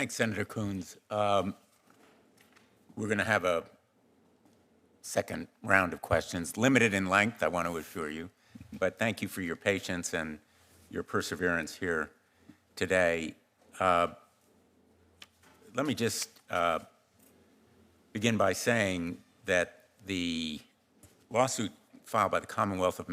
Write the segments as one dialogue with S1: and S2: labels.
S1: Thanks, Senator Coons. We're going to have a second round of questions, limited in length, I want to assure you. But thank you for your patience and your perseverance here today. Let me just begin by saying that the lawsuit filed by the Commonwealth of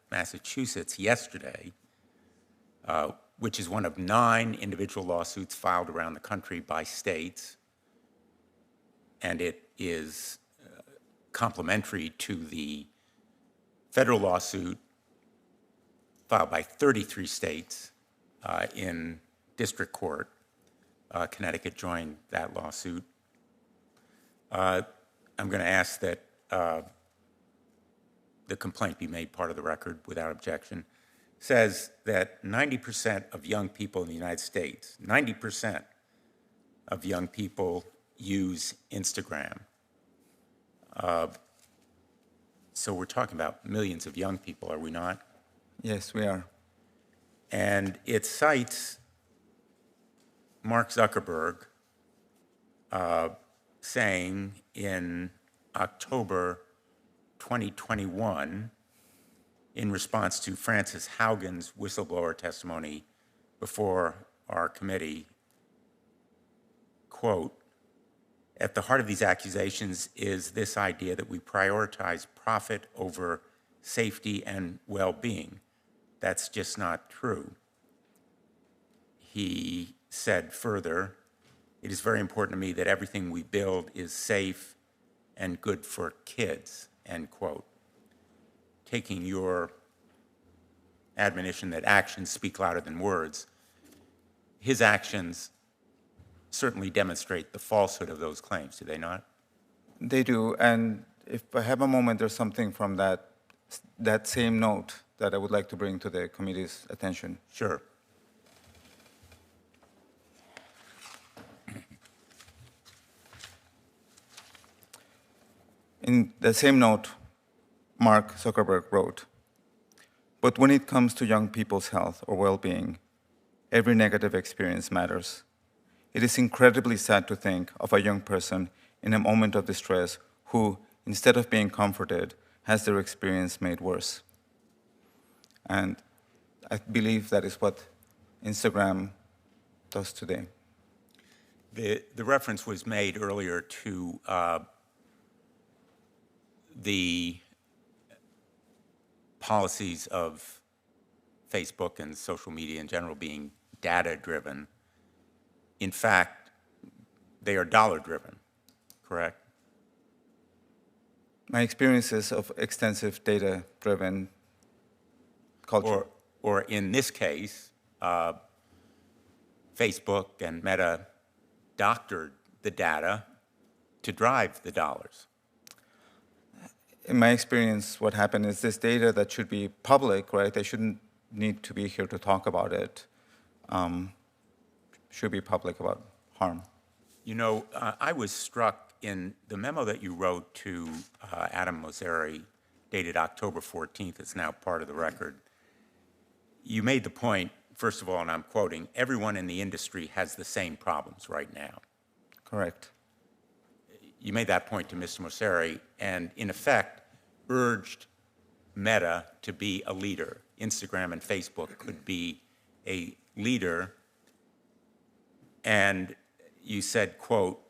S1: Massachusetts yesterday, which is one of 9 individual lawsuits filed around the country by states, and it is complementary to the federal lawsuit filed by 33 states in district court. Connecticut joined that lawsuit. I'm going to ask that the complaint be made part of the record without objection. Says that 90% of young people in the United States, 90% of young people use Instagram. So we're talking about millions of young people, are we not?
S2: Yes, we are.
S1: And it cites Mark Zuckerberg saying in October 2021, in response to Frances Haugen's whistleblower testimony before our committee, quote, "At the heart of these accusations is this idea that we prioritize profit over safety and well-being. That's just not true." He said further, "It is very important to me that everything we build is safe and good for kids," end quote. Taking your admonition that actions speak louder than words, his actions certainly demonstrate the falsehood of those claims, do they not?
S2: They do, and if I have a moment, there's something from that same note that I would like to bring to the committee's attention.
S1: Sure.
S2: In the same note, Mark Zuckerberg wrote, "But when it comes to young people's health or well-being, every negative experience matters. It is incredibly sad to think of a young person in a moment of distress who, instead of being comforted, has their experience made worse." And I believe that is what Instagram does today.
S1: The reference was made earlier to the policies of Facebook and social media in general being data-driven. In fact, they are dollar-driven, correct?
S2: My experiences of extensive data-driven culture.
S1: Or in this case, Facebook and Meta doctored the data to drive the dollars.
S2: In my experience, what happened is this data that should be public, right? They shouldn't need to be here to talk about it. Should be public about harm.
S1: You know, I was struck in the memo that you wrote to Adam Mosseri, dated October 14th, it's now part of the record. You made the point, first of all, and I'm quoting, "Everyone in the industry has the same problems right now."
S2: Correct.
S1: You made that point to Mr. Mosseri and, in effect, urged Meta to be a leader. Instagram and Facebook could be a leader. And you said, quote,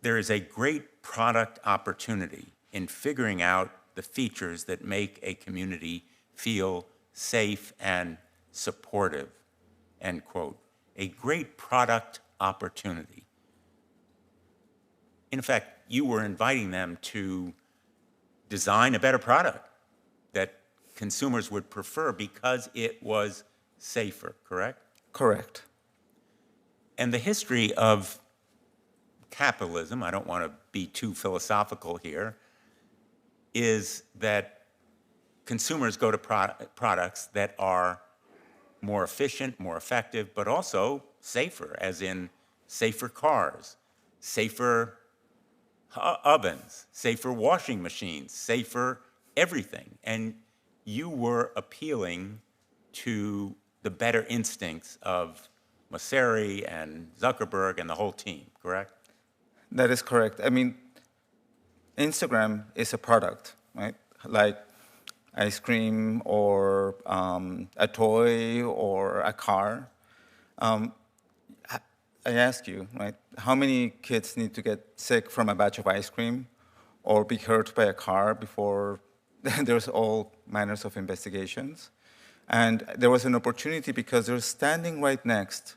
S1: "There is a great product opportunity in figuring out the features that make a community feel safe and supportive," end quote. A great product opportunity. In effect, you were inviting them to design a better product that consumers would prefer because it was safer, correct?
S2: Correct.
S1: And the history of capitalism, I don't want to be too philosophical here, is that consumers go to products that are more efficient, more effective, but also safer, as in safer cars, safer ovens, safer washing machines, safer everything. And you were appealing to the better instincts of Mosseri and Zuckerberg and the whole team, correct?
S2: That is correct. I mean, Instagram is a product, right? Like ice cream or a toy or a car. I ask you, right, how many kids need to get sick from a batch of ice cream or be hurt by a car before there's all manners of investigations? And there was an opportunity because they're standing right next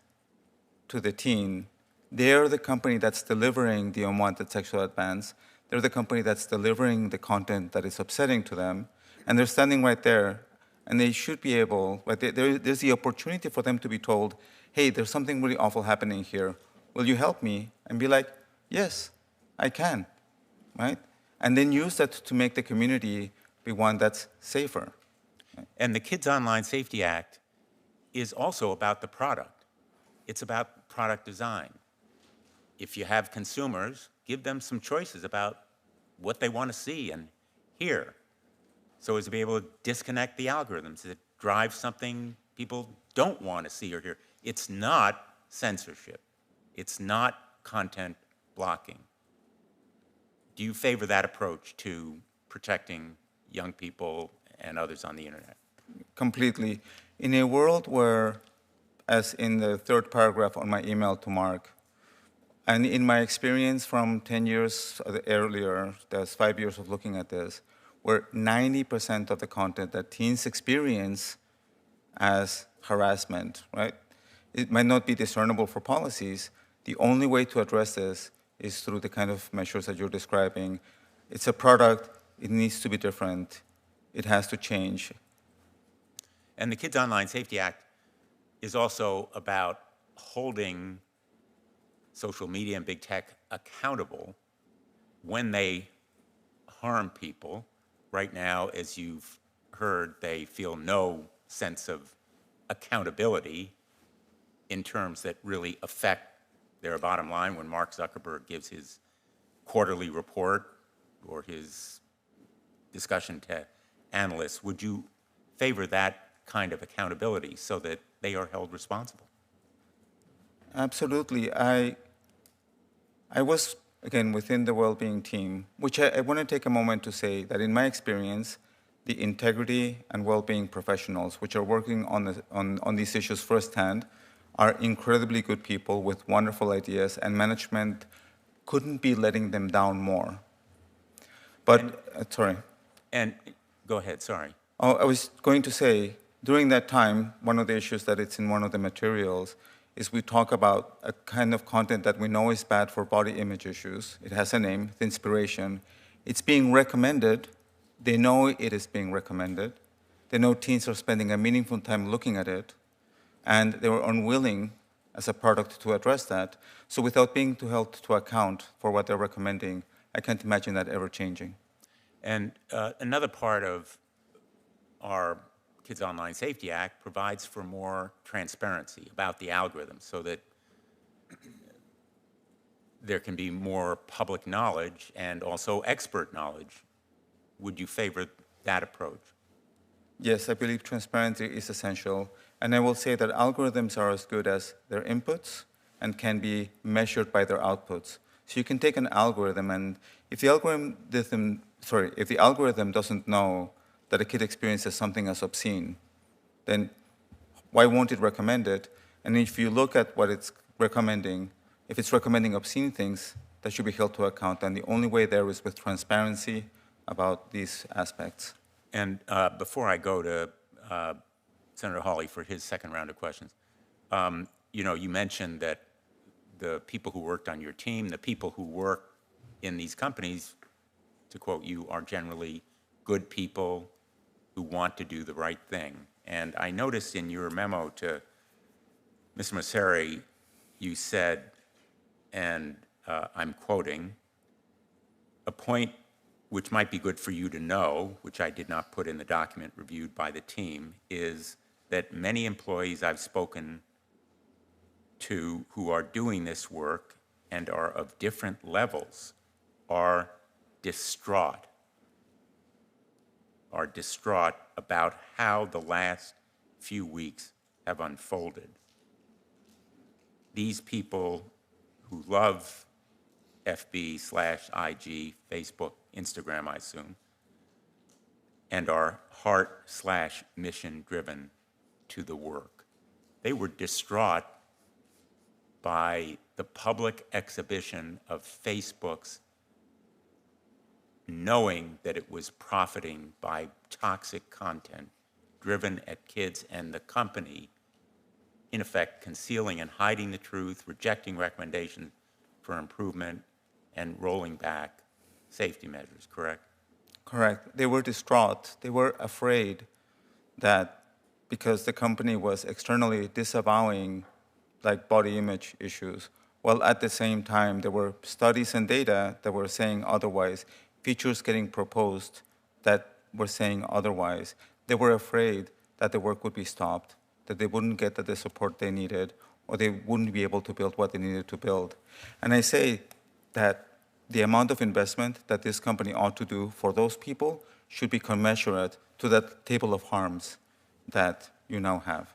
S2: to the teen. They're the company that's delivering the unwanted sexual advance. They're the company that's delivering the content that is upsetting to them. And they're standing right there. And they should be able, like, there's the opportunity for them to be told, hey, there's something really awful happening here. Will you help me? And be like, yes, I can, right? And then use that to make the community be one that's safer.
S1: And the Kids Online Safety Act is also about the product. It's about product design. If you have consumers, give them some choices about what they want to see and hear, so as to be able to disconnect the algorithms that drive something people don't want to see or hear. It's not censorship. It's not content blocking. Do you favor that approach to protecting young people and others on the internet?
S2: Completely. In a world where, as in the third paragraph on my email to Mark, and in my experience from 10 years earlier, there's 5 years of looking at this, where 90% of the content that teens experience as harassment, right? It might not be discernible for policies. The only way to address this is through the kind of measures that you're describing. It's a product, it needs to be different, it has to change.
S1: And the Kids Online Safety Act is also about holding social media and big tech accountable when they harm people. Right now, as you've heard, they feel no sense of accountability in terms that really affect their bottom line. When Mark Zuckerberg gives his quarterly report or his discussion to analysts, would you favor that kind of accountability so that they are held responsible?
S2: Absolutely. I was, again, within the well-being team, which I want to take a moment to say that in my experience, the integrity and well-being professionals, which are working on these issues firsthand, are incredibly good people with wonderful ideas, and management couldn't be letting them down more. But, sorry.
S1: And go ahead, sorry.
S2: Oh, I was going to say, during that time, one of the issues that it's in one of the materials is we talk about a kind of content that we know is bad for body image issues. It has a name, it's inspiration. It's being recommended. They know it is being recommended. They know teens are spending a meaningful time looking at it, and they were unwilling as a product to address that. So without being held to account for what they're recommending, I can't imagine that ever changing.
S1: And another part of our Kids Online Safety Act provides for more transparency about the algorithm so that there can be more public knowledge and also expert knowledge. Would you favor that approach?
S2: Yes, I believe transparency is essential. And I will say that algorithms are as good as their inputs and can be measured by their outputs. So you can take an algorithm, and if the algorithm doesn't know that a kid experiences something as obscene, then why won't it recommend it? And if you look at what it's recommending, if it's recommending obscene things, that should be held to account. And the only way there is with transparency about these aspects.
S1: And before I go to Senator Hawley for his second round of questions, you mentioned that the people who worked on your team, the people who work in these companies, to quote you, are generally good people who want to do the right thing. And I noticed in your memo to Mr. Mosseri, you said, and I'm quoting, a point which might be good for you to know, which I did not put in the document reviewed by the team, is that many employees I've spoken to who are doing this work and are of different levels are distraught about how the last few weeks have unfolded. these people who love FB/IG, Facebook, Instagram, I assume, and are heart/mission driven to the work. They were distraught by the public exhibition of Facebook's knowing that it was profiting by toxic content driven at kids, and the company, in effect, concealing and hiding the truth, rejecting recommendations for improvement, and rolling back safety measures, correct?
S2: Correct. They were distraught. They were afraid that because the company was externally disavowing like body image issues, while at the same time there were studies and data that were saying otherwise, features getting proposed that were saying otherwise. They were afraid that the work would be stopped, that they wouldn't get the support they needed, or they wouldn't be able to build what they needed to build. And I say that the amount of investment that this company ought to do for those people should be commensurate to that table of harms that you now have.